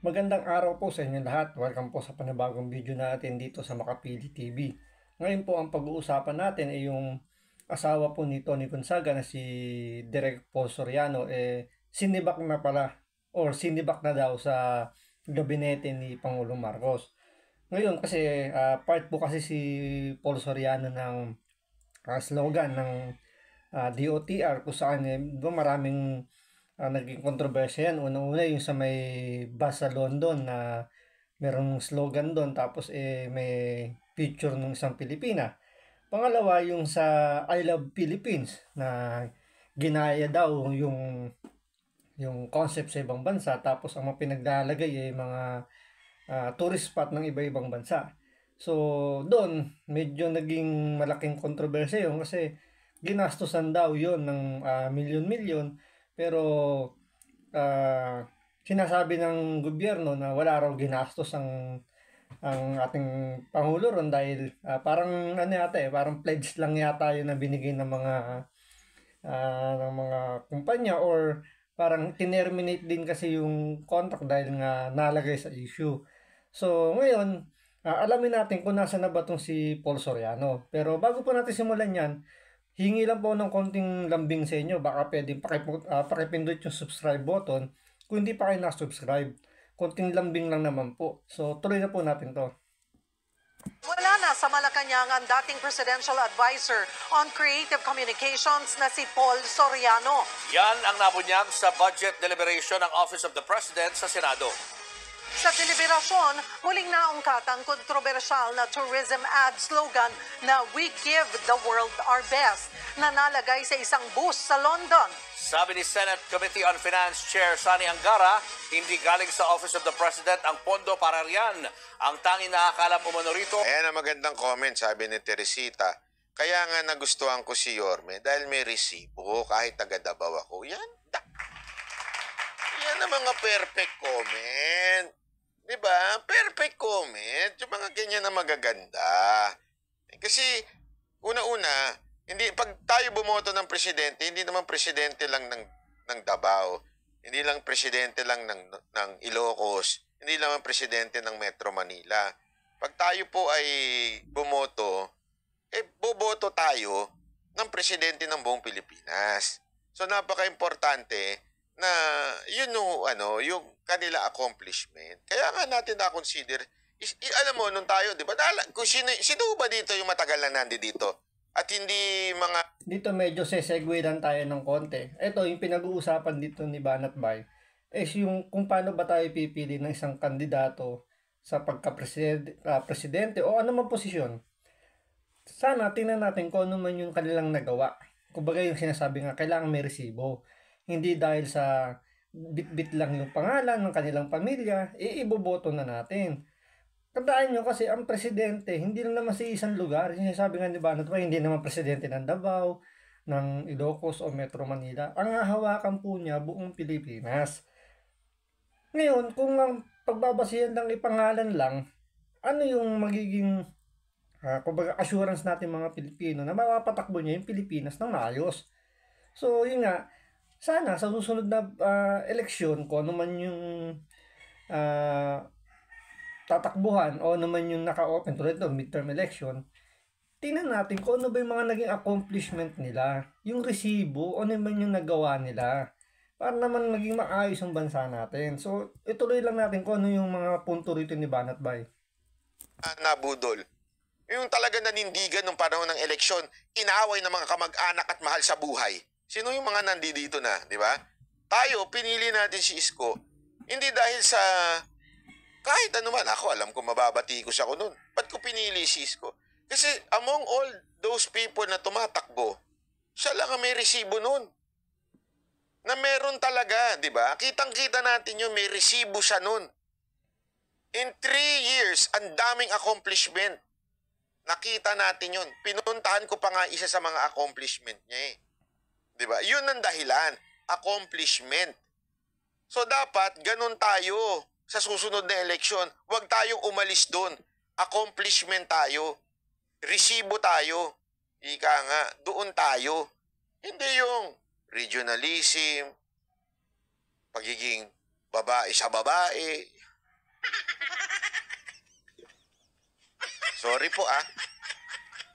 Magandang araw po sa inyo lahat. Welcome po sa panibagong video natin dito sa Makapili TV. Ngayon po ang pag-uusapan natin ay yung asawa po ni Tony Gonzaga na si Direk Paul Soriano sinibak na pala or sinibak na daw sa gabinete ni Pangulong Marcos. Ngayon kasi part po kasi si Paul Soriano ng slogan ng DOTR kung saan maraming naging kontrobersya yan. Una-una yung sa may bus sa London na merong slogan doon tapos may picture ng isang Pilipina. Pangalawa yung sa I Love Philippines na ginaya daw yung concept sa ibang bansa tapos ang mga pinaglalagay ay mga tourist spot ng iba-ibang bansa. So, doon, medyo naging malaking kontrobersya yun kasi ginastusan daw yun ng milyon-milyon pero ah, sinasabi ng gobyerno na wala raw ginastos ang ating pangulo ron dahil parang ano yata parang pledge lang yata yun na binigay ng mga kumpanya or parang tinerminate din kasi yung contract dahil nga nalagay sa issue. So ngayon, alamin natin kung nasa na ba tong si Paul Soriano. Pero bago po natin simulan yan, hingi lang po ng konting lambing sa inyo. Baka pwedeng pakipindot yung subscribe button. Kung hindi pa kayo na-subscribe, konting lambing lang naman po. So, tuloy na po natin to. Wala na sa Malacanang ang dating Presidential Advisor on Creative Communications na si Paul Soriano. Yan ang nabunyag sa budget deliberation ng Office of the President sa Senado. Sa deliberasyon, muling naungkat ang kontrobersyal na tourism ad slogan na "We give the world our best" na nalagay sa isang bus sa London. Sabi ni Senate Committee on Finance Chair Sani Angara, hindi galing sa Office of the President ang pondo para riyan. Ang tanging nakakalam umano rito. Ayan ang magandang comment, sabi ni Teresita. Kaya nga nagustuhan ko si Yorme dahil may resibo kahit taga Davao ako. Yan ang mga perfect comment. Diba? Perfect comment. Yung mga ganyan na magaganda. Kasi, una-una, hindi, pag tayo bumoto ng presidente, hindi naman presidente lang ng Davao. Hindi lang presidente lang ng Ilocos. Hindi naman presidente ng Metro Manila. Pag tayo po ay bumoto, boboto tayo ng presidente ng buong Pilipinas. So, napaka-importante na yun yung kanila accomplishment. Kaya nga natin na-consider, alam mo, nung tayo, di ba, kung sino ba dito yung matagal na dito? At hindi mga... Dito medyo sesegue lang tayo ng konti. Ito, yung pinag-uusapan dito ni Banat Bay is yung kung paano ba tayo pipili ng isang kandidato sa pagka-presidente o anumang posisyon. Sana tingnan natin kung ano man yung kanilang nagawa. Kumbaga yung sinasabi nga, kailangan may resibo. Hindi dahil sa bit-bit lang yung pangalan ng kanilang pamilya, iboboto na natin. Tandaan nyo kasi ang presidente, hindi lang naman sa isang lugar. Sinasabi nga ni Banat Bay, hindi naman presidente ng Davao, ng Ilocos o Metro Manila. Ang hahawakan po niya buong Pilipinas. Ngayon, kung ang pagbabasihan ng ipangalan lang, ano yung magiging kumbaga assurance natin mga Pilipino na mapapatakbo niya yung Pilipinas ng maayos. So, yun nga, sana sa susunod na eleksyon, kung ano man yung tatakbuhan o ano man yung naka-open tulad ito, midterm election, tingnan natin kung ano ba yung mga naging accomplishment nila, yung resibo, ano man yung nagawa nila, para naman maging maayos ang bansa natin. So, ituloy lang natin kung ano yung mga punto rito ni Banat Bay. nabudol. Yung talaga nanindigan nung panahon ng eleksyon, inaaway ng mga kamag-anak at mahal sa buhay. Sino yung mga nandito na, di ba? Tayo, pinili natin si Isko, hindi dahil sa kahit ano man. Ako, alam ko mababatikos ako nun. Ba't ko pinili si Isko? Kasi among all those people na tumatakbo, siya lang ang may resibo nun. Na meron talaga, di ba? Kitang-kita natin yun, may resibo siya nun. In 3 years, ang daming accomplishment. Nakita natin yun. Pinuntahan ko pa nga isa sa mga accomplishment niya eh. Di ba? Yun ang dahilan. Accomplishment. So dapat, ganun tayo sa susunod na eleksyon. Huwag tayong umalis doon. Accomplishment tayo. Resibo tayo. Ika nga, doon tayo. Hindi yung regionalism, pagiging babae sa babae. Sorry po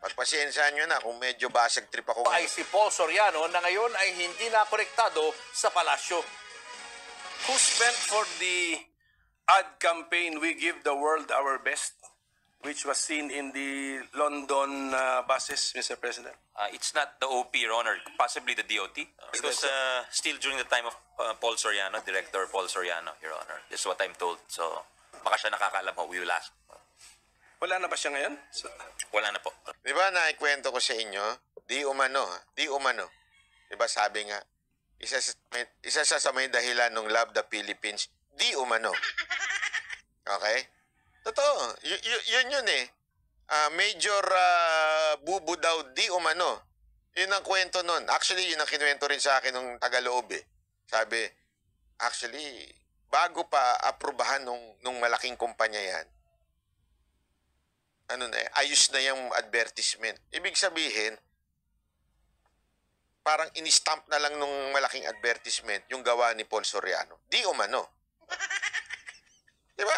pagpasensyahan nyo na kung medyo basag trip ako Ay ngayon. si Paul Soriano na ngayon ay hindi na konektado sa palasyo. Who spent for the ad campaign We Give the World Our Best, which was seen in the London buses, Mr. President? It's not the OP, Your Honor, possibly the DOT. It was still during the time of Paul Soriano, Director Paul Soriano, Your Honor. This is what I'm told. So, baka siya nakakaalam mo. We will ask. Wala na ba siya ngayon? Wala na po. Di ba naikwento ko sa inyo? Di umano. Di ba sabi nga, isa sa may dahilan ng Love the Philippines, di umano. Okay? Totoo. Yun eh. Major bubu daw, di umano. Yun ang kwento nun. Actually, yun ang kinuwento rin sa akin ng Tagaloob eh. Sabi, actually, bago pa aprubahan nung malaking kumpanya yan, ayos na yung advertisement. Ibig sabihin, parang in-stamp na lang nung malaking advertisement yung gawa ni Paul Soriano. Di umano. Di ba?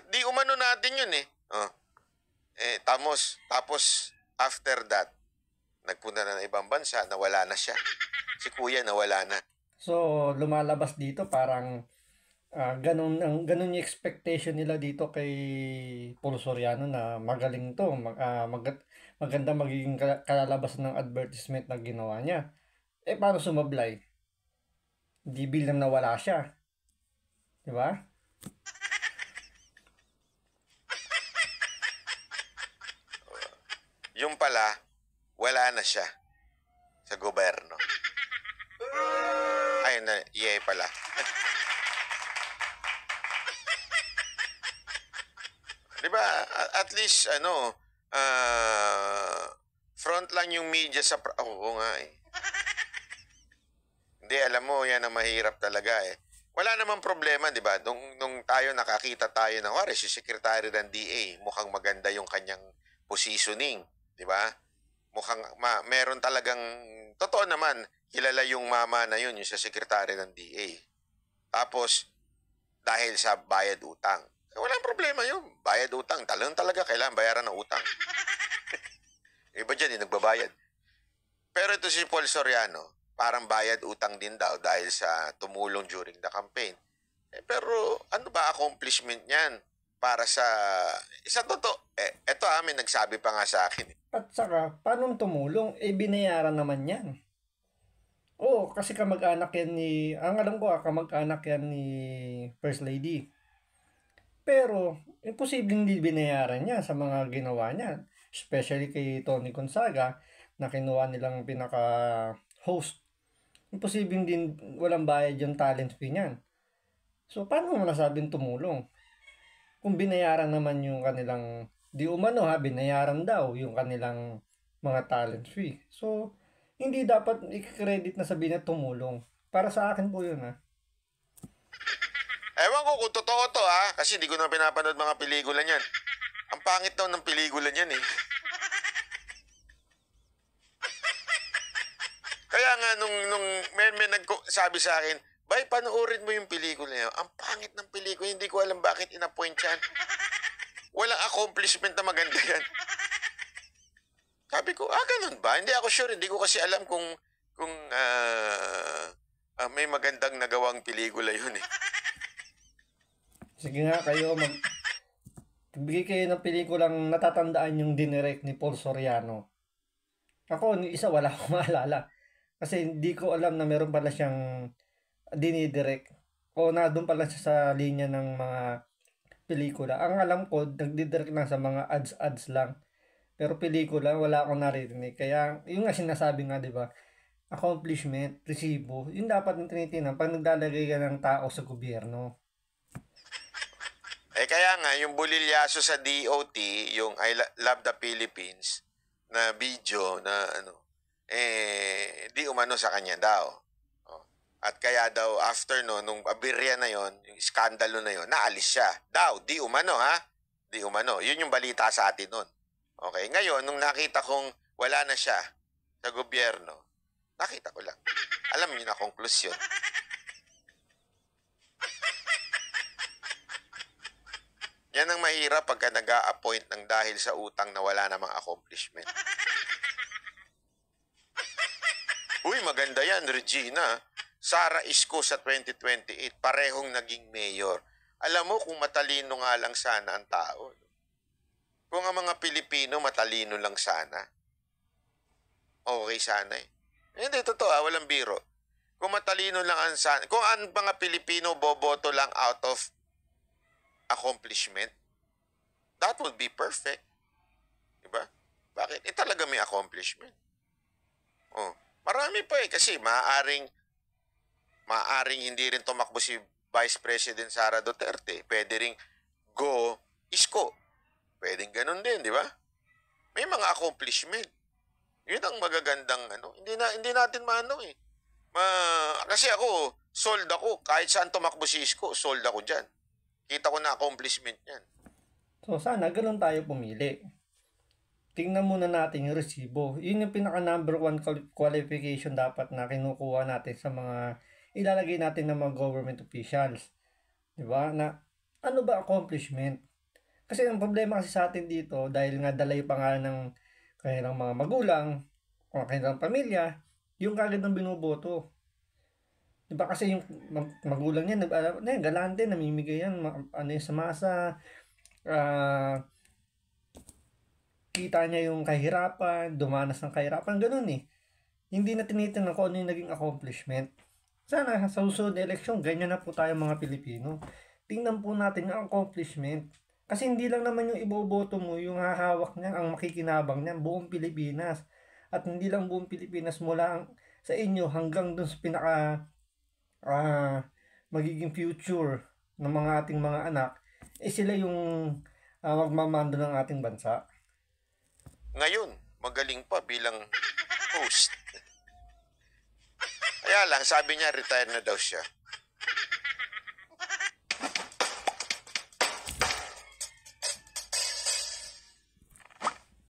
Di umano natin yun eh. Tapos, after that, nagpunta na ng ibang bansa, nawala na siya. Si Kuya nawala na. So, lumalabas dito parang ganun yung expectation nila dito kay Paul Soriano na magaling to, maganda magiging kalalabasan ng advertisement na ginawa niya. Paano sumablay? Di bilang nawala siya. Di ba? Yung pala, wala na siya sa gobyerno. Ayun na, pala. Di ba? At least, front lang yung media sa... Oo nga eh. Hindi, alam mo, yan ang mahirap talaga eh. Wala namang problema, di ba? Nung tayo nakakita tayo ng, si Secretary ng DA, mukhang maganda yung kanyang positioning, di ba? Mukhang, meron talagang, totoo naman, kilala yung mama na yun, yung sa Secretary ng DA. Tapos, dahil sa bayad utang. Walang problema yun. Bayad utang. Talaga kailangan bayaran ng utang. Iba dyan, nagbabayad. Pero ito si Paul Soriano, parang bayad utang din daw dahil sa tumulong during the campaign. Pero ano ba accomplishment niyan para sa totoo? Ito may nagsabi pa nga sa akin. At saka, paano tumulong? Binayaran naman yan. Oo, kasi kamag-anak yan ang alam ko kamag-anak yan ni First Lady. Pero, imposibleng hindi binayaran niya sa mga ginawa niya. Especially kay Tony Gonzaga, na kinuha nilang pinaka-host. Imposibleng din walang bayad yung talent fee niyan. So, paano mo nasabing tumulong? Kung binayaran naman yung kanilang, di umano binayaran daw yung kanilang mga talent fee. So, hindi dapat i-credit na sabihin na tumulong. Para sa akin po yun Ewan ko kung totoo to kasi hindi ko na pinapanood mga pelikula niyan. Ang pangit daw ng pelikula niyan eh. Kaya nga nung may nagsabi sa akin, "Bay, panoorin mo yung pelikula niya." Ang pangit ng pelikula, hindi ko alam bakit in-appoint yan. Walang accomplishment na maganda yan. Sabi ko, ganun ba? Hindi ako sure, hindi ko kasi alam kung may magandang nagawang pelikula yun eh. Sige nga kayo, magbigay kayo ng pelikulang natatandaan yung dinirect ni Paul Soriano. Ako, isa wala akong maalala. Kasi hindi ko alam na meron pala siyang dinidirect. O na doon pala siya sa linya ng mga pelikula. Ang alam ko, nagdidirect lang sa mga ads lang. Pero pelikula, wala akong naririnig. Kaya, yung nga sinasabi nga, di ba? Accomplishment, resibo, yun dapat yung tinitingnan pag naglalagay ka ng tao sa gobyerno. Kaya nga, yung bulilyaso sa DOT, yung I Love the Philippines na video na di umano sa kanya daw. At kaya daw, after nung abirya na yon, yung skandalo na yon, naalis siya. Daw, di umano Di umano. Yun yung balita sa atin nun. Okay, ngayon, nung nakita kong wala na siya sa gobyerno, nakita ko lang. Alam niyo na konklusyon. Yan ang mahirap pagka nag-a-appoint ng dahil sa utang na wala namang accomplishment. Uy, maganda yan, Regina. Sara Isko sa 2028, parehong naging mayor. Alam mo kung matalino nga lang sana ang tao. Kung ang mga Pilipino matalino lang sana, okay sana eh. Hindi, totoo, walang biro. Kung matalino lang ang sana, kung ang mga Pilipino boboto lang out of accomplishment, that would be perfect. Diba? Bakit? Talaga may accomplishment. Oh, marami pa eh. Kasi maaaring hindi rin tumakbo si Vice President Sara Duterte. Pwede ring go Isko. Pwedeng ganun din, di ba? May mga accomplishment. Yun ang magagandang Hindi natin maano eh. Kasi ako, sold ako. Kahit saan tumakbo si Isko, sold ako dyan. Kita ko na accomplishment yan. So sana ganun tayo pumili. Tingnan muna natin yung resibo. Yun yung pinaka number 1 qualification dapat na kinukuha natin sa mga ilalagay natin ng mga government officials. Diba? Na ano ba accomplishment? Kasi ang problema kasi sa atin dito, dahil nga dalay pa nga ng kanilang mga magulang o kanilang pamilya, yung kagad ng binoboto. Diba kasi yung magulang niya, galante, namimigay yan, sa masa, kita niya yung kahirapan, dumanas ng kahirapan, ganun eh. Hindi na tinitingnan kung ano yung naging accomplishment. Sana sa susunod na eleksyon, ganyan na po tayo mga Pilipino. Tingnan po natin yung accomplishment. Kasi hindi lang naman yung iboboto mo, yung hahawak niya, ang makikinabang niya, buong Pilipinas. At hindi lang buong Pilipinas, mula sa inyo hanggang dun sa pinaka magiging future ng mga ating mga anak, sila yung magmamando ng ating bansa. Ngayon, magaling pa bilang host. Kaya lang, sabi niya, retire na daw siya.